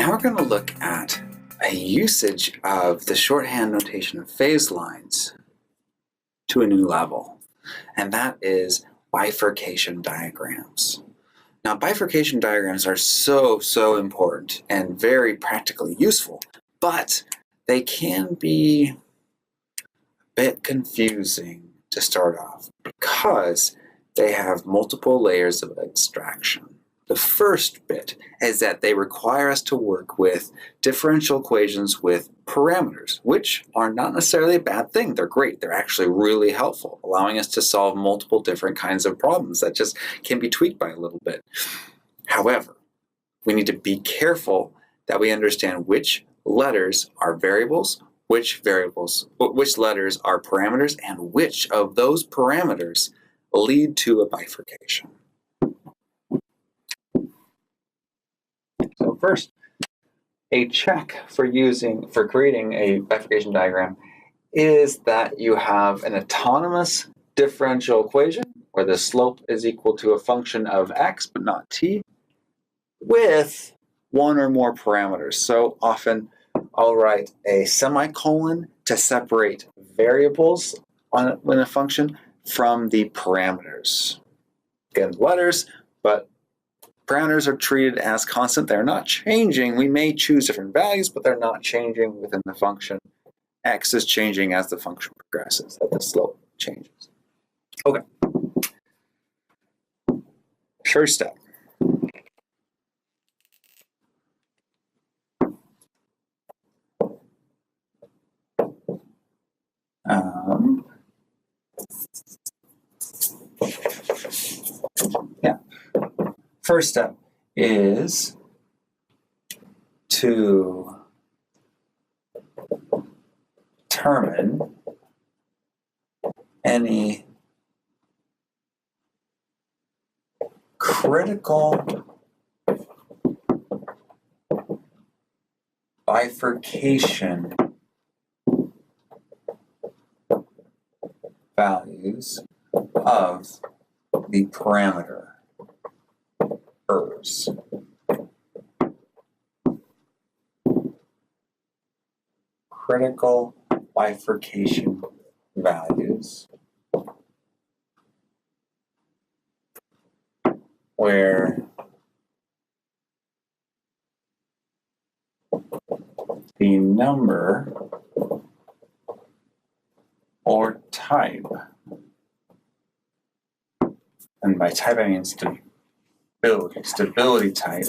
Now we're going to look at a usage of the shorthand notation of phase lines to a new level, and that is bifurcation diagrams. Now, bifurcation diagrams are so important and very practically useful, but they can be a bit confusing to start off because they have multiple layers of abstraction. The first bit is that they require us to work with differential equations with parameters, which are not necessarily a bad thing. They're great. They're actually really helpful, allowing us to solve multiple different kinds of problems that just can be tweaked by a little bit. However, we need to be careful that we understand which letters are variables, which letters are parameters, and which of those parameters lead to a bifurcation. So first, a check for creating a bifurcation diagram is that you have an autonomous differential equation where the slope is equal to a function of x but not t with one or more parameters. So often I'll write a semicolon to separate variables in a function from the parameters. Again, letters, but parameters are treated as constant. They're not changing. We may choose different values, but they're not changing within the function. X is changing as the function progresses, that the slope changes. Okay. First step. First step is to determine any critical bifurcation values of the parameters. Critical bifurcation values where the number or type, and by type I mean stability type,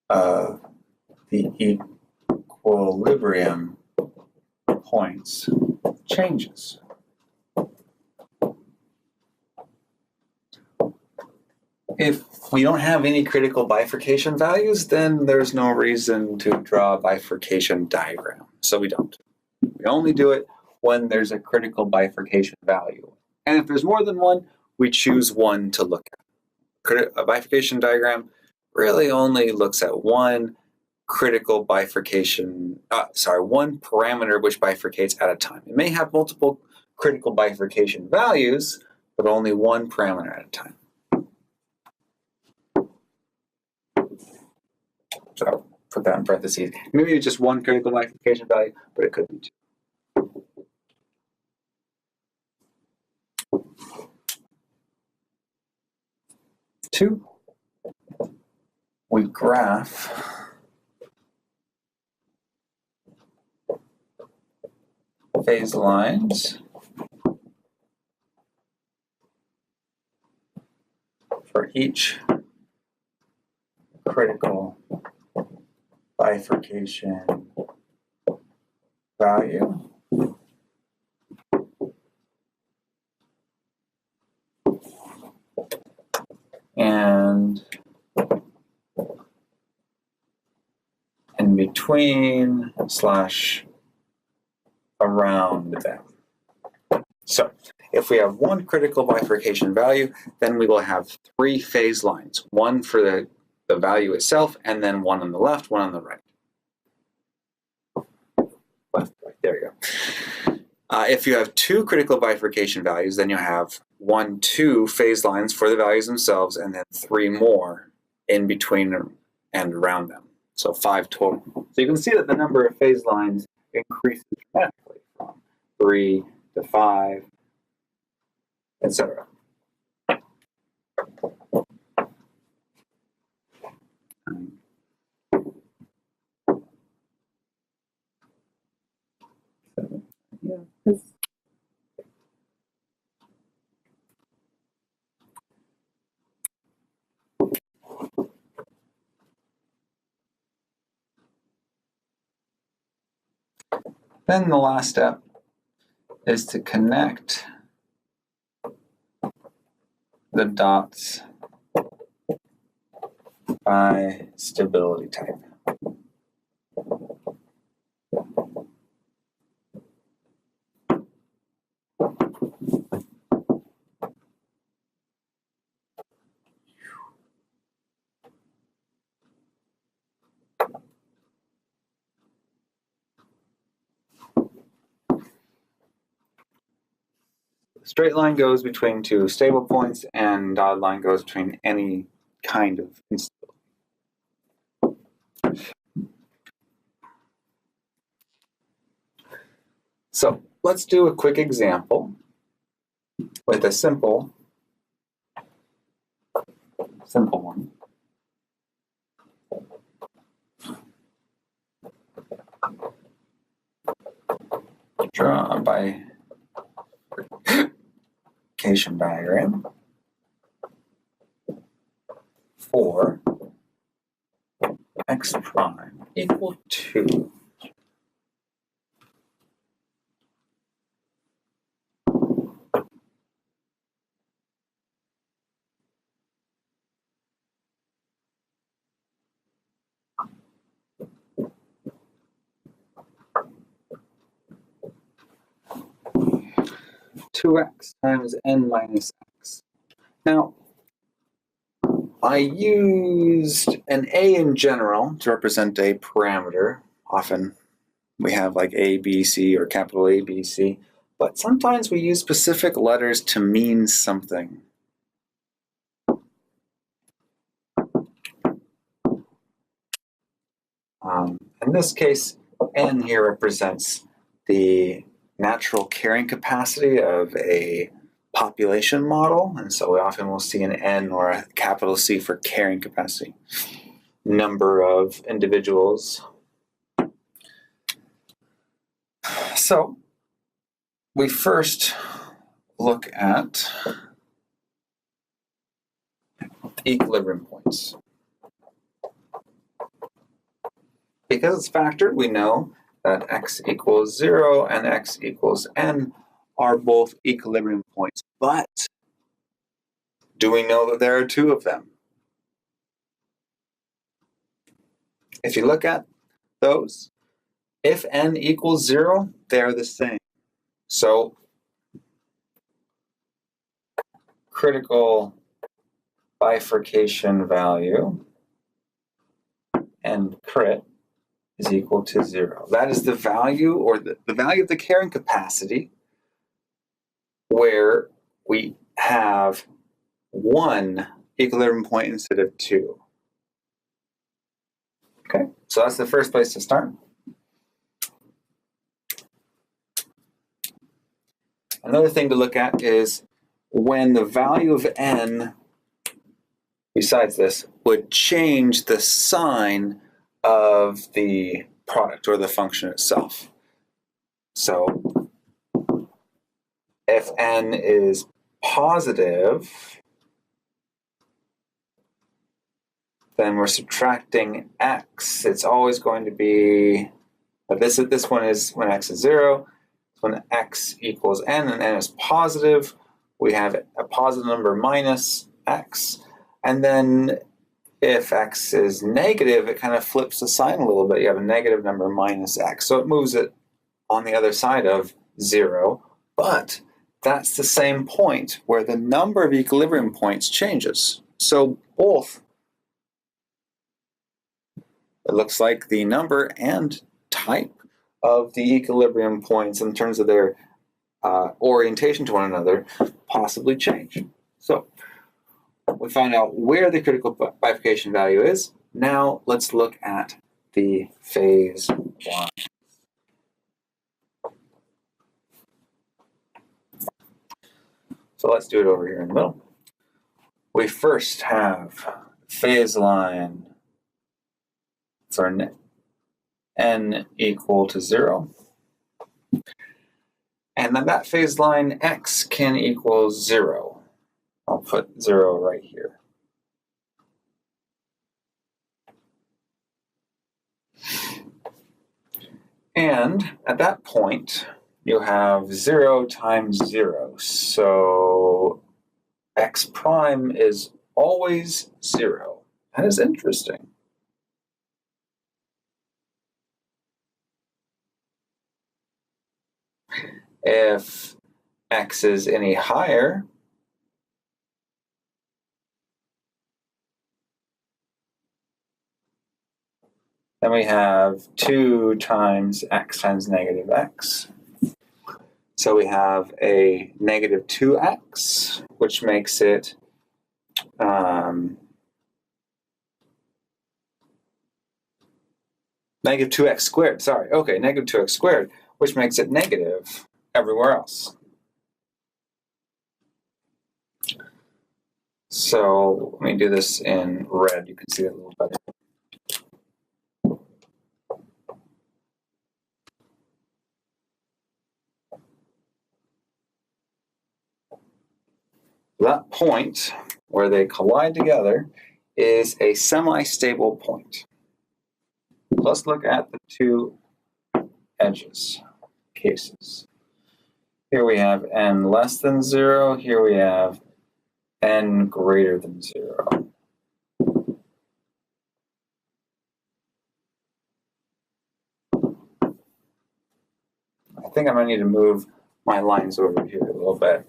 of the equilibrium points changes. If we don't have any critical bifurcation values, then there's no reason to draw a bifurcation diagram. So we don't. We only do it when there's a critical bifurcation value. And if there's more than one, we choose one to look at. A bifurcation diagram really only looks at one critical bifurcation, one parameter which bifurcates at a time. It may have multiple critical bifurcation values, but only one parameter at a time. So put that in parentheses. Maybe just one critical bifurcation value, but it could be two. Two, we graph phase lines for each critical bifurcation value. And in between / around them. So if we have one critical bifurcation value, then we will have three phase lines, one for the value itself, and then one on the left, one on the right. Left, right, there you go. If you have two critical bifurcation values, then you have 1, 2 phase lines for the values themselves, and then 3 more in between and around them. So 5 total. So you can see that the number of phase lines increases dramatically from 3 to 5, etc. Yeah. Then the last step is to connect the dots by stability type. Straight line goes between two stable points, and dotted line goes between any kind of instability. So let's do a quick example with a simple one. Draw a bifurcation diagram for x prime equal to x times n minus x. Now, I used an a in general to represent a parameter. Often we have like a, b, c, or capital A, B, C, but sometimes we use specific letters to mean something. In this case, n here represents the natural carrying capacity of a population model, and so we often will see an n or a capital C for carrying capacity. Number of individuals. So we first look at equilibrium points. Because it's factored, we know that x equals 0 and x equals n are both equilibrium points. But do we know that there are two of them? If you look at those, if n equals 0, they're the same. So critical bifurcation value and crit is equal to 0. That is the value, or the value of the carrying capacity, where we have one equilibrium point instead of two. Okay, so that's the first place to start. Another thing to look at is when the value of n, besides this, would change the sign of the product or the function itself. So if n is positive, then we're subtracting x. It's always going to be, this one is when x is 0. When x equals n and n is positive, we have a positive number minus x. And then if x is negative, it kind of flips the sign a little bit. You have a negative number minus x. So it moves it on the other side of 0. But that's the same point where the number of equilibrium points changes. So both, it looks like the number and type of the equilibrium points in terms of their orientation to one another possibly change. So we find out where the critical bifurcation value is. Now let's look at the phase line. So let's do it over here in the middle. We first have phase line for n equal to 0. And then that phase line x can equal 0. I'll put 0 right here. And at that point, you have 0 times 0. So x prime is always 0. That is interesting. If x is any higher, then we have 2 times x times negative x. So we have a negative 2x, which makes it negative 2x squared. Sorry, okay, negative 2x squared, which makes it negative everywhere else. So let me do this in red. You can see it a little better. That point where they collide together is a semi-stable point. Let's look at the two edges cases. Here we have n less than 0. Here we have n greater than 0. I think I'm going to need to move my lines over here a little bit.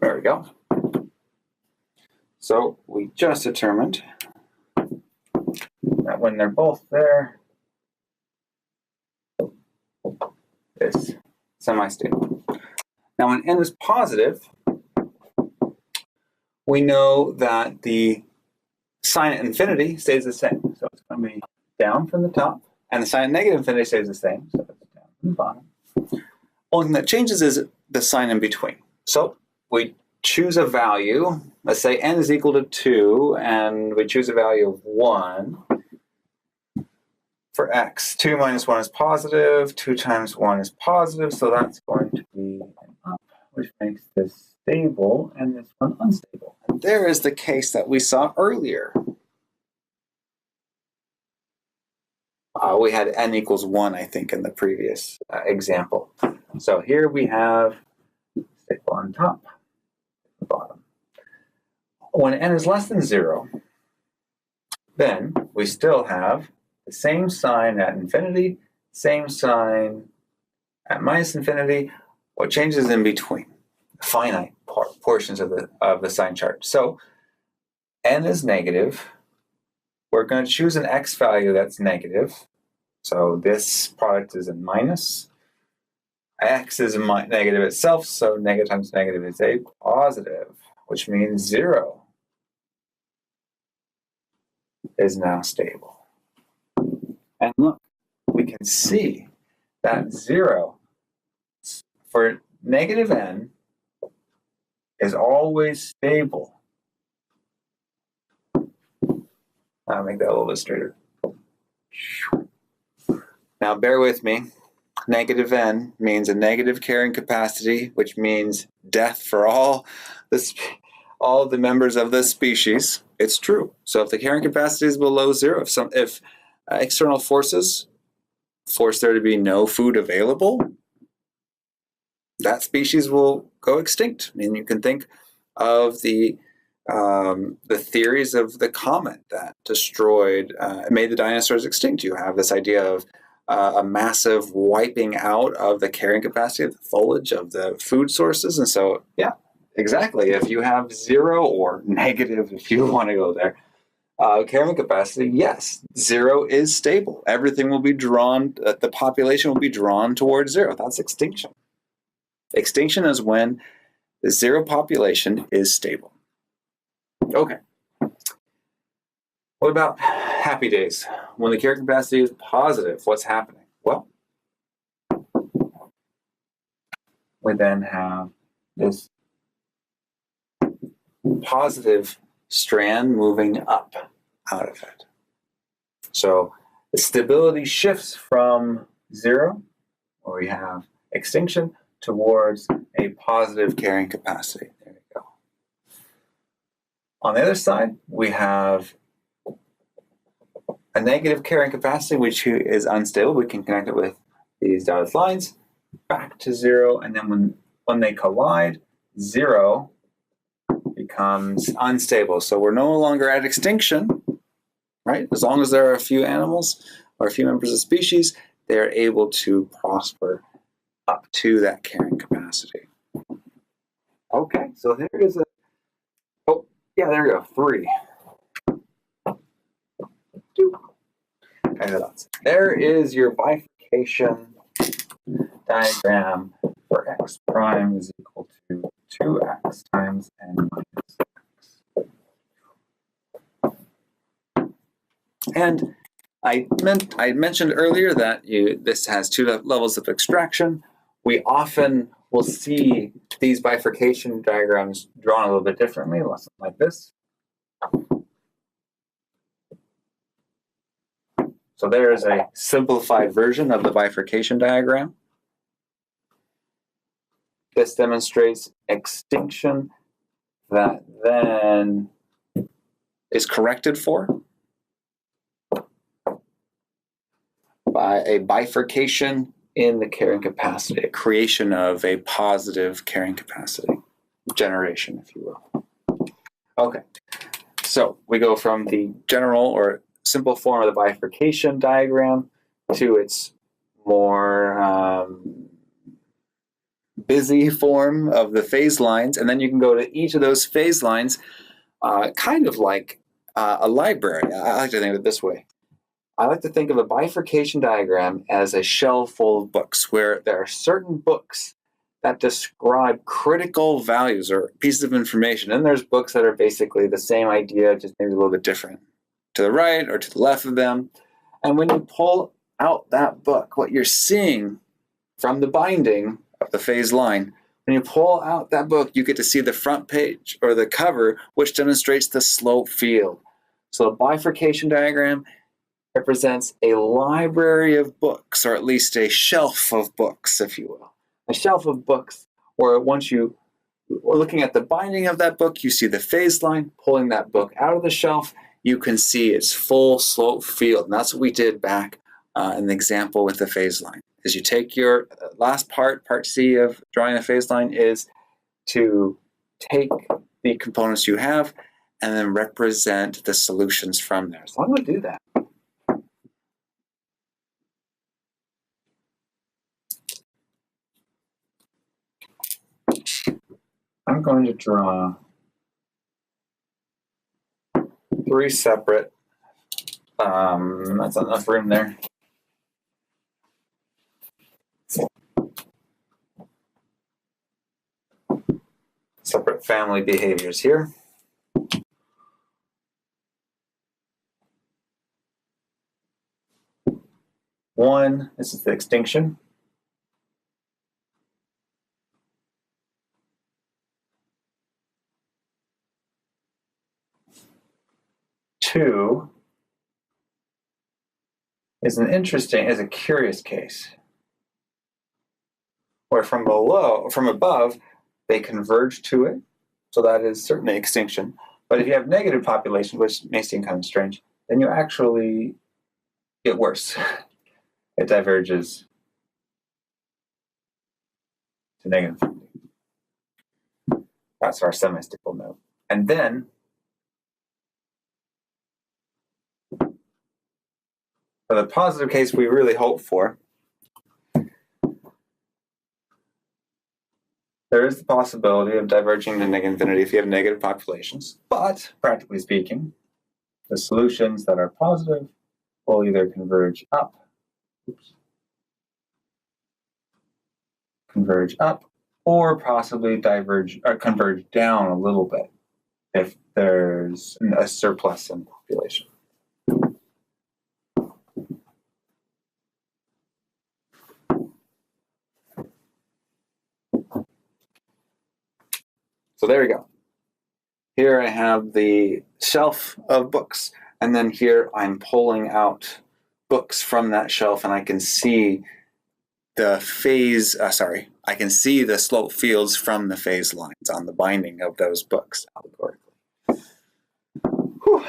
There we go. So we just determined that when they're both there, it's semi-stable. Now when n is positive, we know that the sign at infinity stays the same. So it's going to be down from the top, and the sign at negative infinity stays the same. So it's down from the bottom. Only thing that changes is the sign in between. So we choose a value. Let's say n is equal to 2, and we choose a value of 1 for x. 2 minus 1 is positive. 2 times 1 is positive, so that's going to be an up, which makes this stable and this one unstable. And there is the case that we saw earlier. We had n equals 1, I think, in the previous example. So here we have stable on top, the bottom. When n is less than 0, then we still have the same sign at infinity, same sign at minus infinity. What changes in between? Finite portions of the sign chart. So n is negative. We're going to choose an x value that's negative. So this product is a minus. X is negative itself, so negative times negative is a positive, which means 0 is now stable. And look, we can see that 0 for negative n is always stable. I'll make that a little bit straighter. Now bear with me. Negative n means a negative carrying capacity, which means death for all the members of this species. It's true. So if the carrying capacity is below 0, if external forces force there to be no food available, that species will go extinct. I mean, you can think of the theories of the comet that destroyed, made the dinosaurs extinct. You have this idea of a massive wiping out of the carrying capacity of the foliage of the food sources. And so, yeah, exactly. If you have zero or negative, if you want to go there, carrying capacity, yes, zero is stable. Everything will be drawn, the population will be drawn towards zero. That's extinction. Extinction is when the zero population is stable. Okay. What about happy days? When the carrying capacity is positive, what's happening? Well, we then have this positive strand moving up out of it. So the stability shifts from zero, where we have extinction, towards a positive carrying capacity. There we go. On the other side, we have a negative carrying capacity, which is unstable. We can connect it with these dotted lines back to zero, and then when they collide, zero becomes unstable. So we're no longer at extinction, right? As long as there are a few animals or a few members of species, they're able to prosper up to that carrying capacity. Okay, so there is a, oh, yeah, there we go, 3. 2. Okay, there is your bifurcation diagram for x prime is equal to 2x times n minus x. And I mentioned earlier that this has 2 levels of extraction. We often will see these bifurcation diagrams drawn a little bit differently, something like this. So there is a simplified version of the bifurcation diagram. This demonstrates extinction that then is corrected for by a bifurcation in the carrying capacity, a creation of a positive carrying capacity, generation, if you will. Okay, so we go from the general or simple form of the bifurcation diagram to its more busy form of the phase lines, and then you can go to each of those phase lines kind of like a library. I like to think of it this way. I like to think of a bifurcation diagram as a shelf full of books where there are certain books that describe critical values or pieces of information. And there's books that are basically the same idea, just maybe a little bit different to the right or to the left of them. And when you pull out that book, what you're seeing from the binding of the phase line, when you pull out that book, you get to see the front page or the cover, which demonstrates the slope field. So a bifurcation diagram represents a library of books, or at least a shelf of books, if you will. A shelf of books where once you are looking at the binding of that book, you see the phase line. Pulling that book out of the shelf, you can see its full slope field. And that's what we did back in the example with the phase line. Is you take your last part C of drawing a phase line is to take the components you have and then represent the solutions from there. So I'm going to do that. I'm going to draw 3 separate, that's enough room there. Separate family behaviors here. One, this is the extinction. Two is a curious case, where from above, they converge to it. So that is certainly extinction. But if you have negative population, which may seem kind of strange, then you actually get worse. It diverges. to negative infinity. That's our semi-stable note. And then for the positive case we really hope for, there is the possibility of diverging to negative infinity if you have negative populations, but practically speaking, the solutions that are positive will either converge up, or possibly diverge or converge down a little bit if there's a surplus in population. So there we go. Here I have the shelf of books, and then here I'm pulling out books from that shelf, and I can see the I can see the slope fields from the phase lines on the binding of those books allegorically. Whew.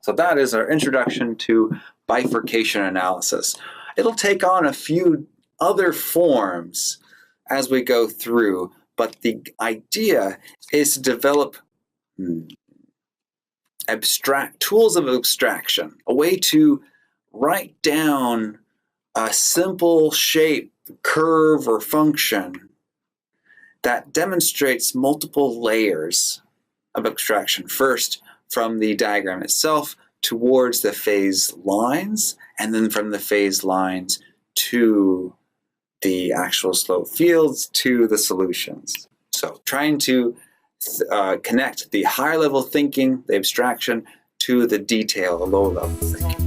So that is our introduction to bifurcation analysis. It'll take on a few other forms as we go through, but the idea is to develop tools of abstraction, a way to write down a simple shape, curve, or function that demonstrates multiple layers of abstraction. First, from the diagram itself towards the phase lines, and then from the phase lines to the actual slope fields to the solutions. So trying to connect the higher level thinking, the abstraction, to the detail, the lower level thinking.